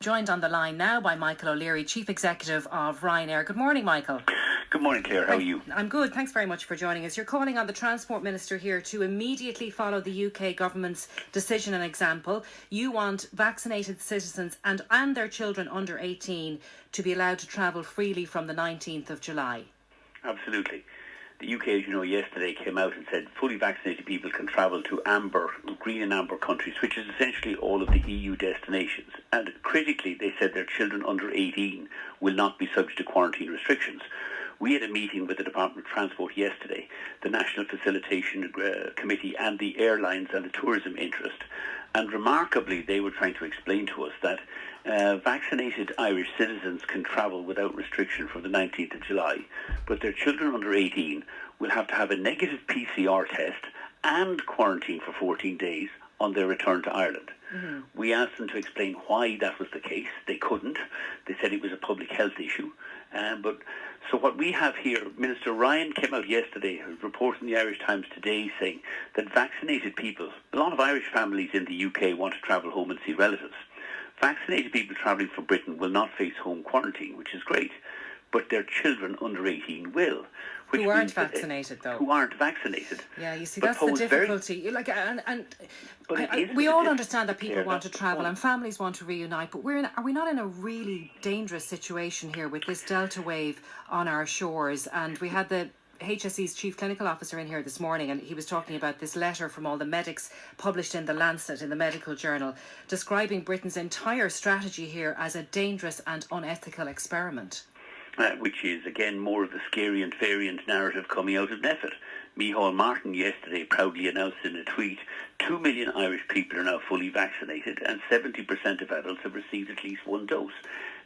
Joined on the line now by Michael O'Leary, Chief Executive of Ryanair. Good morning, Michael. Good morning, Claire. How are you? I'm good. Thanks very much for joining us. You're calling on the Transport Minister here to immediately follow the UK government's decision and example. You want vaccinated citizens and their children under 18 to be allowed to travel freely from the 19th of July. Absolutely. The UK, as you know, yesterday came out and said fully vaccinated people can travel to green and amber countries, which is essentially all of the EU destinations. And critically, they said their children under 18 will not be subject to quarantine restrictions. We had a meeting with the Department of Transport yesterday, the National Facilitation Committee and the airlines and the tourism interest. And remarkably, they were trying to explain to us that vaccinated Irish citizens can travel without restriction from the 19th of July, but their children under 18 will have to have a negative PCR test and quarantine for 14 days on their return to Ireland. Mm-hmm. We asked them to explain why that was the case. They couldn't. They said it was a public health issue. So what we have here, Minister Ryan came out yesterday, reporting in the Irish Times today, saying that vaccinated people, a lot of Irish families in the UK want to travel home and see relatives. Vaccinated people travelling from Britain will not face home quarantine, which is great, but their children under 18 will. Who aren't vaccinated, though. Who aren't vaccinated. Yeah, you see, that's the difficulty. We all understand that people want to travel and families want to reunite, but are we not in a really dangerous situation here with this Delta wave on our shores? And we had the HSE's Chief Clinical Officer in here this morning, and he was talking about this letter from all the medics published in the Lancet, in the medical journal, describing Britain's entire strategy here as a dangerous and unethical experiment. Which is, again, more of the scary and variant narrative coming out of NPHET. Micheál Martin yesterday proudly announced in a tweet 2 million Irish people are now fully vaccinated and 70% of adults have received at least one dose.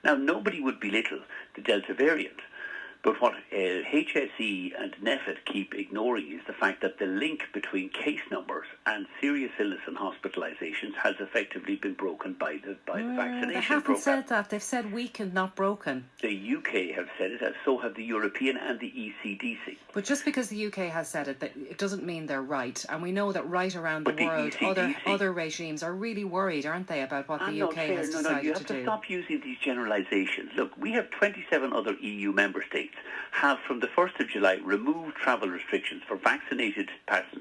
Now, nobody would belittle the Delta variant, but what HSE and NPHET keep ignoring is the fact that the link between case numbers and serious illness and hospitalisations has effectively been broken by the vaccination program. They haven't said that. They've said weakened, not broken. The UK have said it, and so have the European and the ECDC. But just because the UK has said it, it doesn't mean they're right. And we know that right around the world, other regimes are really worried, aren't they, about what the UK has decided to do? No, you have to stop using these generalisations. Look, we have 27 other EU member states have from the 1st of July removed travel restrictions for vaccinated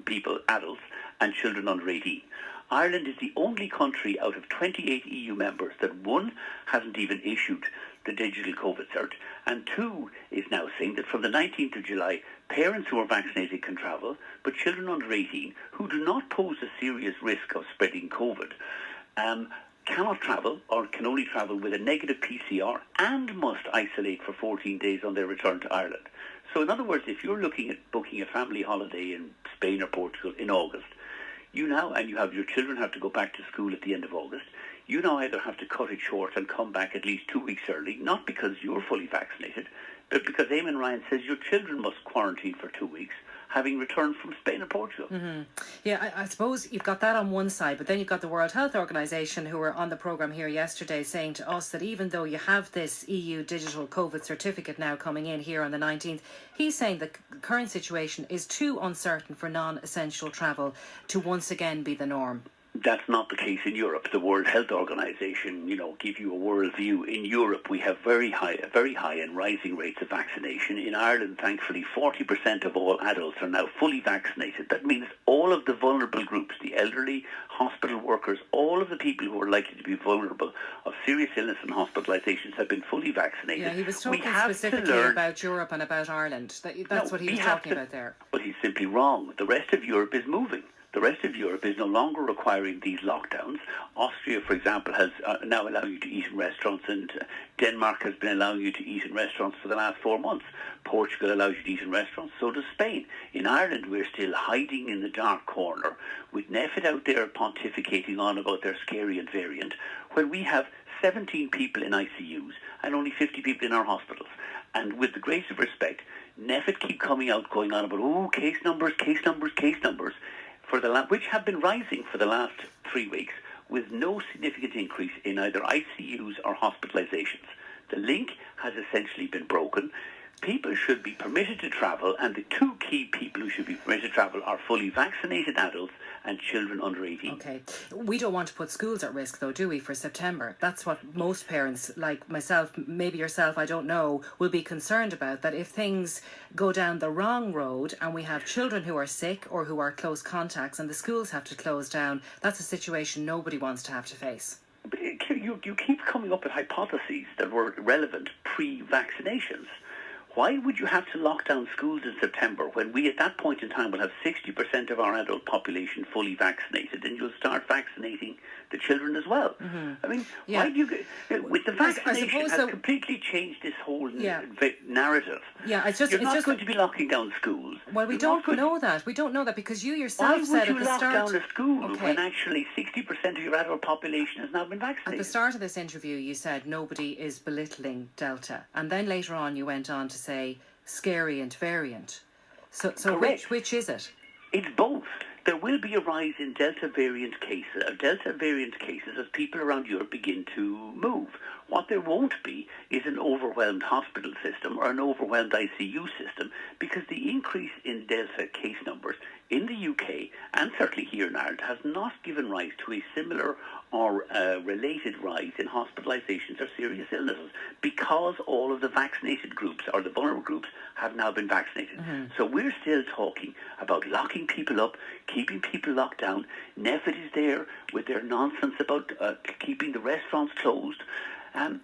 people, adults and children under 18. Ireland is the only country out of 28 EU members that, one, hasn't even issued the digital COVID cert, and two, is now saying that from the 19th of July, parents who are vaccinated can travel, but children under 18 who do not pose a serious risk of spreading COVID cannot travel or can only travel with a negative PCR and must isolate for 14 days on their return to Ireland. So in other words, if you're looking at booking a family holiday in Spain or Portugal in August, you have your children have to go back to school at the end of August, you now either have to cut it short and come back at least 2 weeks early, not because you're fully vaccinated, but because Eamon Ryan says your children must quarantine for 2 weeks, having returned from Spain or Portugal. Mm-hmm. Yeah, I suppose you've got that on one side, but then you've got the World Health Organization, who were on the programme here yesterday, saying to us that even though you have this EU digital COVID certificate now coming in here on the 19th, he's saying the current situation is too uncertain for non-essential travel to once again be the norm. That's not the case in Europe. The World Health Organization, give you a world view. In Europe, we have very high and rising rates of vaccination. In Ireland, thankfully, 40% of all adults are now fully vaccinated. That means all of the vulnerable groups, the elderly, hospital workers, all of the people who are likely to be vulnerable of serious illness and hospitalisations have been fully vaccinated. Yeah, he was talking specifically about Europe and about Ireland. That's what he was talking about there. But he's simply wrong. The rest of Europe is moving. The rest of Europe is no longer requiring these lockdowns. Austria, for example, has now allowing you to eat in restaurants, and Denmark has been allowing you to eat in restaurants for the last 4 months. Portugal allows you to eat in restaurants, so does Spain. In Ireland, we're still hiding in the dark corner with NPHET out there pontificating on about their scary and variant, when we have 17 people in ICUs and only 50 people in our hospitals. And with the greatest of respect, NPHET keep coming out going on about, case numbers, which have been rising for the last 3 weeks with no significant increase in either ICUs or hospitalisations. The link has essentially been broken. people should be permitted to travel, and the two key people who should be permitted to travel are fully vaccinated adults and children under 18. Okay. We don't want to put schools at risk, though, do we, for September? That's what most parents, like myself, maybe yourself, I don't know, will be concerned about, that if things go down the wrong road and we have children who are sick or who are close contacts and the schools have to close down, that's a situation nobody wants to have to face. But you keep coming up with hypotheses that were relevant pre-vaccinations. Why would you have to lock down schools in September when we at that point in time will have 60% of our adult population fully vaccinated, and you'll start vaccinating the children as well? Mm-hmm. I mean, why do you... With the vaccination has completely changed this whole narrative. Yeah, You're not going to be locking down schools. Well, we don't know that. We don't know that because you yourself said at the start... Why would you lock down a school when actually 60% of your adult population has now been vaccinated? At the start of this interview, you said nobody is belittling Delta. And then later on, you went on to say scary and variant. So which is it? It's both. There will be a rise in Delta variant cases as people around Europe begin to move. What there won't be is an overwhelmed hospital system or an overwhelmed ICU system, because the increase in Delta case numbers in the UK and certainly here in Ireland has not given rise to a similar or related rise in hospitalisations or serious illnesses, because all of the vaccinated groups or the vulnerable groups have now been vaccinated. Mm-hmm. So we're still talking about locking people up, keeping people locked down. NPHET is there with their nonsense about keeping the restaurants closed. I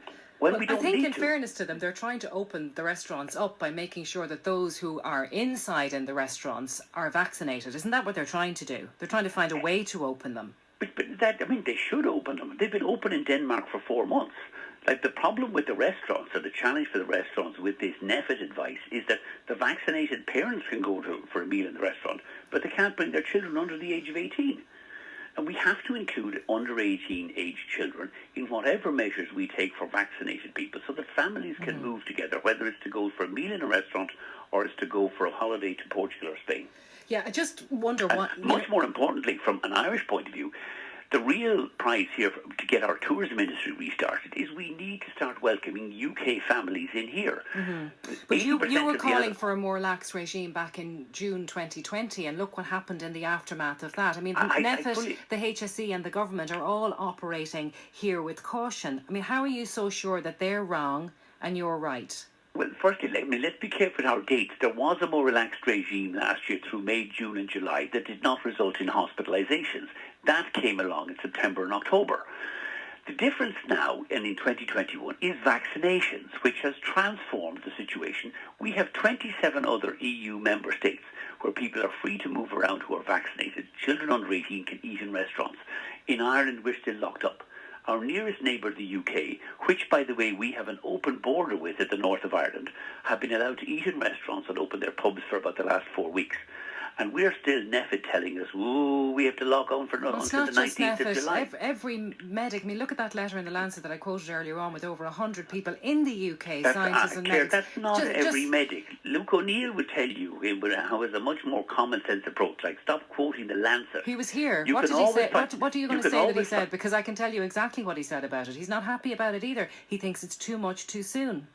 think in fairness to them, they're trying to open the restaurants up by making sure that those who are inside in the restaurants are vaccinated. Isn't that what they're trying to do? They're trying to find a way to open them. They should open them. They've been open in Denmark for 4 months. Like, the problem with the restaurants, or the challenge for the restaurants with this NPHET advice, is that the vaccinated parents can go for a meal in the restaurant, but they can't bring their children under the age of 18. And we have to include under 18 aged children in whatever measures we take for vaccinated people, so that families can move together, whether it's to go for a meal in a restaurant or it's to go for a holiday to Portugal or Spain. Yeah, I just wonder what... Much more importantly, from an Irish point of view, the real prize here to get our tourism industry restarted is we need to start welcoming UK families in here. Mm-hmm. But you were calling for a more lax regime back in June 2020, and look what happened in the aftermath of that. I mean, NPHET, the HSE and the government are all operating here with caution. I mean, how are you so sure that they're wrong and you're right? Well, firstly, let's be careful with our dates. There was a more relaxed regime last year through May, June and July that did not result in hospitalisations. That came along in September and October. The difference now, and in 2021, is vaccinations, which has transformed the situation. We have 27 other EU member states where people are free to move around who are vaccinated. Children under 18 can eat in restaurants. In Ireland, we're still locked up. Our nearest neighbour, the UK, which, by the way, we have an open border with at the north of Ireland, have been allowed to eat in restaurants and open their pubs for about the last 4 weeks. And we're still NPHET telling us, we have to lock on for until the 19th of July. Every medic, I mean, look at that letter in the Lancet that I quoted earlier on with over 100 people in the UK, scientists and medics. That's not every medic. Luke O'Neill would tell you how it's a much more common sense approach. Like, stop quoting the Lancet. He was here. What did he say? What are you going to say that he said? Because I can tell you exactly what he said about it. He's not happy about it either. He thinks it's too much too soon.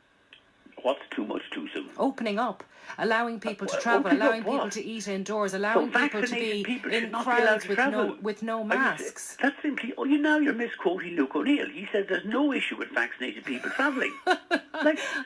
What's too much too soon? Opening up, allowing people to travel, allowing people to eat indoors, allowing people to be in crowds with no masks. That's simply, you're misquoting Luke O'Neill. He said there's no issue with vaccinated people travelling.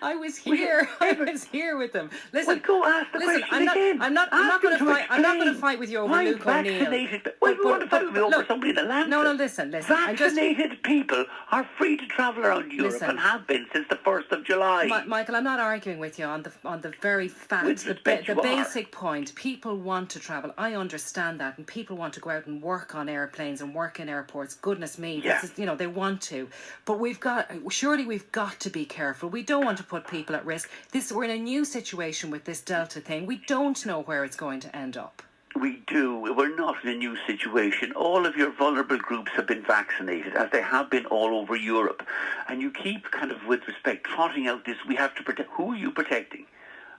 I was here. I was here with them. Listen, go ask the question again. I'm not going to fight with you over Luke O'Neill. Why do you want to fight with me over somebody in the Lancet? No, listen. Vaccinated people are free to travel around Europe and have been since the 1st of July. Michael, I'm not arguing with you on the very fact, the basic point. People want to travel. I understand that, and people want to go out and work on airplanes and work in airports. Goodness me, they want to. But we've got to be careful. We don't want to put people at risk. We're in a new situation with this Delta thing. We don't know where it's going to end up. We do. We're not in a new situation. All of your vulnerable groups have been vaccinated, as they have been all over Europe. And you keep with respect, trotting out this, we have to protect. Who are you protecting?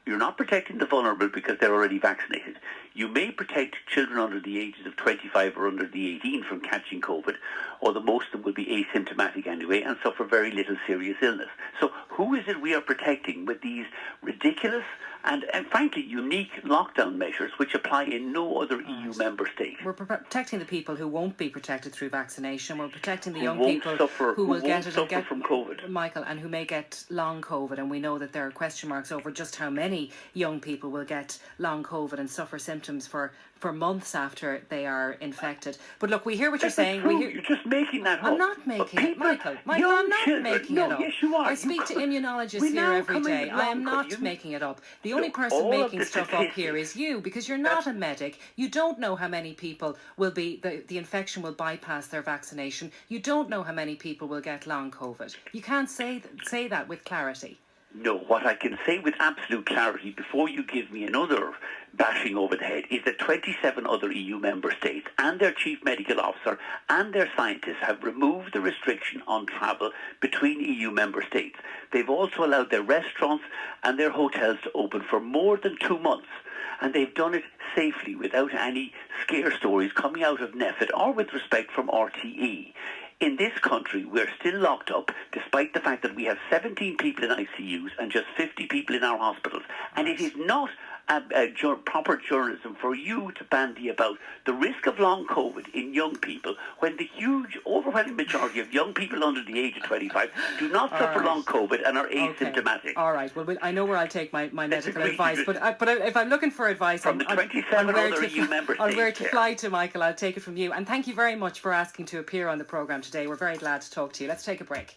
You're not protecting the vulnerable because they're already vaccinated. You may protect children under the ages of 25 or under the 18 from catching COVID, although most of them will be asymptomatic anyway and suffer very little serious illness. So who is it we are protecting with these ridiculous and frankly unique lockdown measures which apply in no other EU member state? We're protecting the people who won't be protected through vaccination. We're protecting the young people who will get it and get from COVID, Michael, and who may get long COVID. And we know that there are question marks over just how many young people will get long COVID and suffer symptoms for months after they are infected. But look, we hear what you're saying. You're just making that up. I'm not making it, Michael. Michael, I'm not making it up. Yes, you are. I speak to immunologists here every day. I am not making it up. The only person making stuff up here is you, because you're not a medic. You don't know how many people will be, the infection will bypass their vaccination. You don't know how many people will get long COVID. You can't say that with clarity. No, what I can say with absolute clarity, before you give me another bashing over the head, is that 27 other EU member states and their chief medical officer and their scientists have removed the restriction on travel between EU member states. They've also allowed their restaurants and their hotels to open for more than 2 months. And they've done it safely without any scare stories coming out of NEFIT or with respect from RTE. In this country, we're still locked up, despite the fact that we have 17 people in ICUs and just 50 people in our hospitals. And it is not proper journalism for you to bandy about the risk of long COVID in young people when the huge, overwhelming majority of young people under the age of 25 do not suffer long COVID and are asymptomatic. All right. Well, I know where I'll take my medical advice, but if I'm looking for advice from the 27 other EU member states, on where to fly to, Michael, I'll take it from you. And thank you very much for asking to appear on the programme today. We're very glad to talk to you. Let's take a break.